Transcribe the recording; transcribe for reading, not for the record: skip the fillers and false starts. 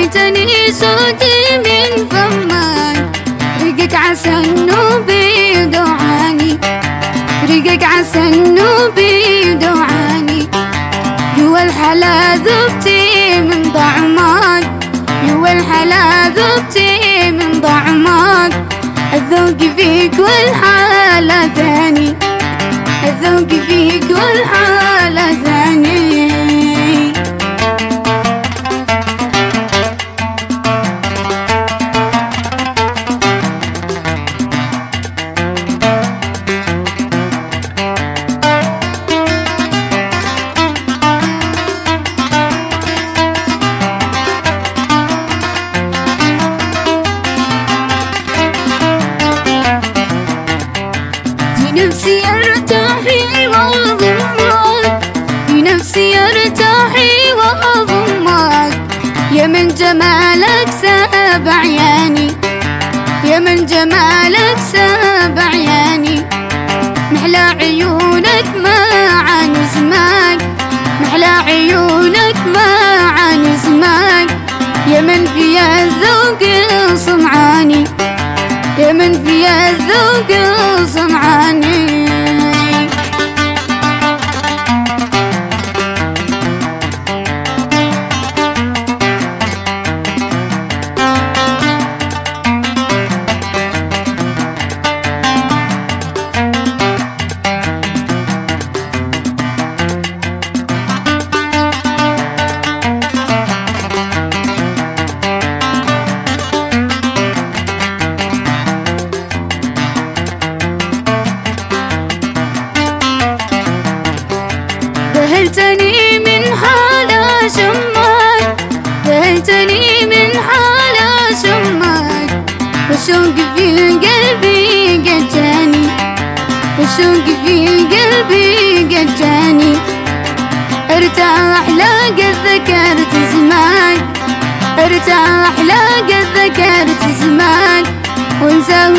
دهيتني صوتي من فمك، ريقك عسى النوب يدعاني، ريقك عسى النوب يدعاني. جوا الحلا ذبتي من طعمك، جوا الحلا ذبتي من طعمك. الذوق فيك والحالة ثاني، الذوق فيك والحالة ثاني. نفسي ارتاحي واضمك، في نفسي ارتاحي واضمك. يا من جمالك ساب عياني، يا من جمالك ساب عياني. محلى عيونك مع نسمك، محلى عيونك مع نسمك. يا من في الذوق صنعاني، يا من في الذوق صنعاني. ذهلتني من حالة شمك، ذهلتني من حالة شمك. والشوق في القلب قد جاني، والشوق في القلب قد جاني. ارتاح لا قد ذكرت اسمك، ارتاح لا قد ذكرت اسمك. وانساه